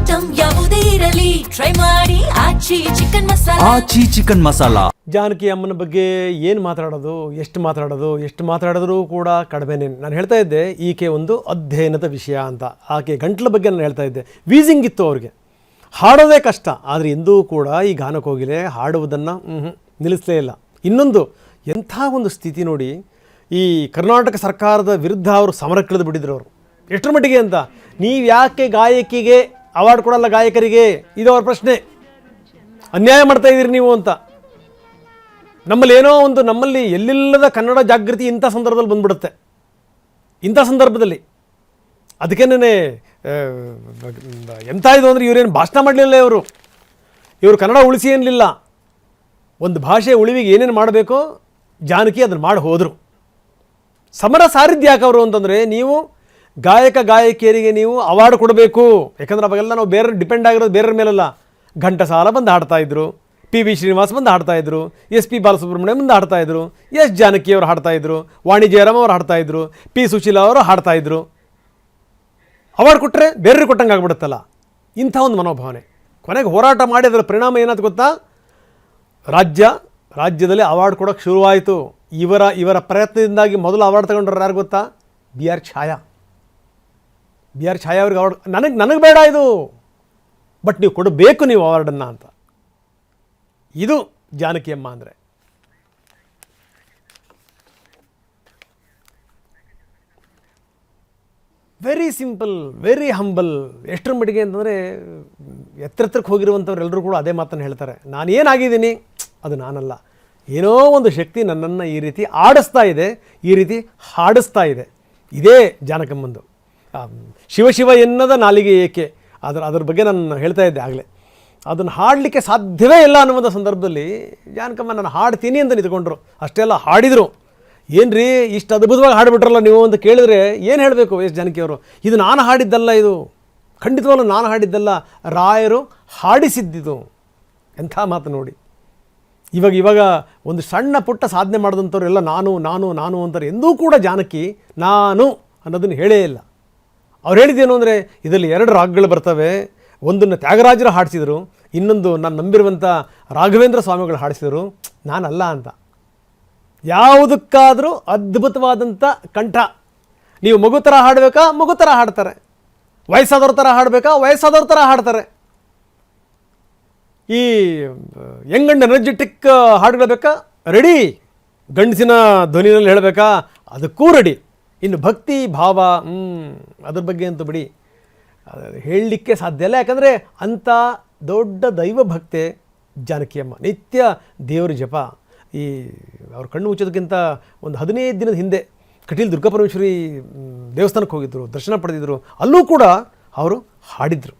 Item ಯಾವುದೇ ಇರಲಿ try ಮಾಡಿ ಆಚಿ ಚಿಕನ್ ಮಸಾಲಾ. ಜಾನಕಿ ಅಮ್ಮನ ಬಗ್ಗೆ ಏನು ಮಾತಾಡೋದು, ಎಷ್ಟು ಮಾತಾಡಿದ್ರೂ ಕೂಡ ಕಡಿಮೆನೇ. ನಾನು ಹೇಳ್ತಾ ಇದ್ದೆ ಈಕೆ ಒಂದು ಅಧ್ಯಯನದ ವಿಷಯ ಅಂತ. ಆಕೆ ಗಂಟ್ಲ ಬಗ್ಗೆ ನಾನು ಹೇಳ್ತಾ ಇದ್ದೆ. ವೀಸಿಂಗ್ ಇತ್ತು ಅವ್ರಿಗೆ, ಹಾಡೋದೇ ಕಷ್ಟ. ಆದರೆ ಎಂದೂ ಕೂಡ ಈ ಗಾನಕೋಗಿಲೆ ಹಾಡುವುದನ್ನು ನಿಲ್ಲಿಸಲೇ ಇಲ್ಲ. ಇನ್ನೊಂದು ಎಂಥ ಒಂದು ಸ್ಥಿತಿ ನೋಡಿ, ಈ ಕರ್ನಾಟಕ ಸರ್ಕಾರದ ವಿರುದ್ಧ ಅವರು ಸಮರಕ್ಕಿಳಿದು ಬಿಟ್ಟಿದ್ರು. ಅವರು ಎಷ್ಟರ ಮಟ್ಟಿಗೆ ಅಂತ, ನೀವು ಯಾಕೆ ಗಾಯಕಿಗೆ ಅವಾರ್ಡ್ ಕೊಡಲ್ಲ, ಗಾಯಕರಿಗೆ? ಇದು ಅವ್ರ ಪ್ರಶ್ನೆ. ಅನ್ಯಾಯ ಮಾಡ್ತಾ ಇದ್ದೀರಿ ನೀವು ಅಂತ. ನಮ್ಮಲ್ಲಿ ಏನೋ ಒಂದು, ನಮ್ಮಲ್ಲಿ ಎಲ್ಲಿಲ್ಲದ ಕನ್ನಡ ಜಾಗೃತಿ ಇಂಥ ಸಂದರ್ಭದಲ್ಲಿ ಬಂದ್ಬಿಡುತ್ತೆ. ಇಂಥ ಸಂದರ್ಭದಲ್ಲಿ ಅದಕ್ಕೇನೆ ಎಂಥ ಇದು ಅಂದರೆ, ಇವರೇನು ಭಾಷಣ ಮಾಡಲಿಲ್ಲ, ಇವರು ಕನ್ನಡ ಉಳಿಸಿ ಏನಿಲ್ಲ. ಒಂದು ಭಾಷೆ ಉಳಿವಿಗೆ ಏನೇನು ಮಾಡಬೇಕೋ ಜಾನಕಿ ಅದನ್ನು ಮಾಡಿ ಹೋದರು. ಸಮರ ಸಾರಿದ್ದು ಯಾಕೆ ಅವರು ಅಂತಂದರೆ, ನೀವು ಗಾಯಕಿಯರಿಗೆ ನೀವು ಅವಾರ್ಡ್ ಕೊಡಬೇಕು. ಯಾಕಂದ್ರೆ ಅವಾಗೆಲ್ಲ ನಾವು ಬೇರೆ ಡಿಪೆಂಡ್ ಆಗಿರೋದು ಬೇರೆಯವ್ರ ಮೇಲಲ್ಲ. ಘಂಟಸಾಲ ಬಂದು ಹಾಡ್ತಾಯಿದ್ರು, ಪಿ ಶ್ರೀನಿವಾಸ್ ಬಂದು ಹಾಡ್ತಾಯಿದ್ರು, SP ಬಾಲಸುಬ್ರಹ್ಮಣ್ಯ ಬಂದು ಹಾಡ್ತಾಯಿದ್ರು, ಜಾನಕಿ ಅವರು ಹಾಡ್ತಾಯಿದ್ರು, ವಾಣಿ ಜಯರಾಮ್ ಅವರು ಹಾಡ್ತಾಯಿದ್ರು, P ಸುಶೀಲಾ ಅವರು ಹಾಡ್ತಾಯಿದ್ರು. ಅವಾರ್ಡ್ ಕೊಟ್ಟರೆ ಬೇರೆಯವ್ರಿಗೆ ಕೊಟ್ಟಂಗೆ ಆಗ್ಬಿಡುತ್ತಲ್ಲ, ಇಂಥ ಒಂದು ಮನೋಭಾವನೆ. ಕೊನೆಗೆ ಹೋರಾಟ ಮಾಡಿ ಅದರ ಪರಿಣಾಮ ಏನಾಯ್ತು ಗೊತ್ತಾ? ರಾಜ್ಯದಲ್ಲಿ ಅವಾರ್ಡ್ ಕೊಡೋಕ್ಕೆ ಶುರುವಾಯಿತು. ಇವರ ಪ್ರಯತ್ನದಿಂದಾಗಿ ಮೊದಲು ಅವಾರ್ಡ್ ತಗೊಂಡ್ರು ಯಾರು ಗೊತ್ತಾ? ಬಿ ಆರ್ ಛಾಯಾ ಅವ್ರಿಗೆ ಅವಾರ್ಡ್. ನನಗೆ ಬೇಡ ಇದು, ಬಟ್ ನೀವು ಕೊಡಬೇಕು ನೀವು ಅವಾರ್ಡನ್ನು ಅಂತ. ಇದು ಜಾನಕಿ ಅಮ್ಮ ಅಂದರೆ. Very simple, very humble. ಎಷ್ಟರ ಮಟ್ಟಿಗೆ ಅಂತಂದರೆ, ಎತ್ತರಕ್ಕೆ ಹೋಗಿರುವಂಥವ್ರು ಎಲ್ಲರೂ ಕೂಡ ಅದೇ ಮಾತನ್ನು ಹೇಳ್ತಾರೆ. ನಾನೇನಾಗಿದ್ದೀನಿ ಅದು ನಾನಲ್ಲ, ಏನೋ ಒಂದು ಶಕ್ತಿ ನನ್ನನ್ನು ಈ ರೀತಿ ಆಡಿಸ್ತಾ ಇದೆ, ಈ ರೀತಿ ಹಾಡಿಸ್ತಾ ಇದೆ. ಇದೇ ಜಾನಕಮ್ಮಂದು. ಶಿವ ಎನ್ನದ ನಾಲಿಗೆ ಏಕೆ, ಅದರ ಬಗ್ಗೆ ನಾನು ಹೇಳ್ತಾ ಇದ್ದೆ ಆಗಲೇ. ಅದನ್ನು ಹಾಡಲಿಕ್ಕೆ ಸಾಧ್ಯವೇ ಇಲ್ಲ ಅನ್ನುವಂಥ ಸಂದರ್ಭದಲ್ಲಿ ಜಾನಕಮ್ಮ ನಾನು ಹಾಡ್ತೀನಿ ಅಂತ ನಿಂತ್ಕೊಂಡ್ರು. ಅಷ್ಟೆಲ್ಲ ಹಾಡಿದರು. ಏನು ರೀ ಇಷ್ಟು ಅದ್ಭುತವಾಗಿ ಹಾಡಿಬಿಟ್ರಲ್ಲ ನೀವು ಅಂತ ಕೇಳಿದ್ರೆ ಏನು ಹೇಳಬೇಕು? ಜಾನಕಿಯವರು, ಇದು ನಾನು ಹಾಡಿದ್ದಲ್ಲ, ಇದು ಖಂಡಿತವಾಗ್ಲೂ ನಾನು ಹಾಡಿದ್ದಲ್ಲ, ರಾಯರು ಹಾಡಿಸಿದ್ದಿದು. ಎಂಥ ಮಾತು ನೋಡಿ. ಇವಾಗ ಒಂದು ಸಣ್ಣ ಪುಟ್ಟ ಸಾಧನೆ ಮಾಡಿದಂಥವ್ರು ಎಲ್ಲ ನಾನು ಅಂತಾರೆ. ಎಂದೂ ಕೂಡ ಜಾನಕಿ ನಾನು ಅನ್ನೋದನ್ನು ಹೇಳೇ ಇಲ್ಲ. ಅವ್ರು ಹೇಳಿದ್ದೇನು ಅಂದರೆ, ಇದರಲ್ಲಿ 2 ರಾಗಗಳು ಬರ್ತವೆ. ಒಂದನ್ನು ತ್ಯಾಗರಾಜರು ಹಾಡಿಸಿದರು, ಇನ್ನೊಂದು ನಾನು ನಂಬಿರುವಂಥ ರಾಘವೇಂದ್ರ ಸ್ವಾಮಿಗಳು ಹಾಡಿಸಿದರು, ನಾನಲ್ಲ ಅಂತ. ಯಾವುದಕ್ಕಾದರೂ ಅದ್ಭುತವಾದಂಥ ಕಂಠ. ನೀವು ಮಗು ಥರ ಹಾಡಬೇಕಾ, ಮಗು ಥರ ಹಾಡ್ತಾರೆ. ವಯಸ್ಸಾದವ್ರ ಥರ ಹಾಡಬೇಕಾ, ವಯಸ್ಸಾದವ್ರ ಥರ ಹಾಡ್ತಾರೆ. ಈ ಯಂಗ್ ಆ್ಯಂಡ್ ಎನರ್ಜೆಟಿಕ್ ಹಾಡುಗಳು ಬೇಕಾ, ರೆಡಿ. ಗಂಡಸಿನ ಧ್ವನಿನಲ್ಲಿ ಹೇಳಬೇಕಾ, ಅದಕ್ಕೂ ರೆಡಿ. ಇನ್ನು ಭಕ್ತಿ ಭಾವ ಅದ್ರ ಬಗ್ಗೆ ಅಂತೂ ಬಿಡಿ, ಹೇಳಲಿಕ್ಕೆ ಸಾಧ್ಯ ಇಲ್ಲ. ಯಾಕಂದರೆ ಅಂಥ ದೊಡ್ಡ ದೈವ ಭಕ್ತೆ ಜಾನಕಿಯಮ್ಮ. ನಿತ್ಯ ದೇವರ ಜಪ. ಅವ್ರ ಕಣ್ಣು ಮುಚ್ಚೋದಕ್ಕಿಂತ ಒಂದು 15 ದಿನದ ಹಿಂದೆ ಕಟೀಲು ದುರ್ಗಾಪರಮೇಶ್ವರಿ ದೇವಸ್ಥಾನಕ್ಕೆ ಹೋಗಿದ್ದರು, ದರ್ಶನ ಪಡೆದಿದ್ದರು. ಅಲ್ಲೂ ಕೂಡ ಅವರು ಹಾಡಿದರು.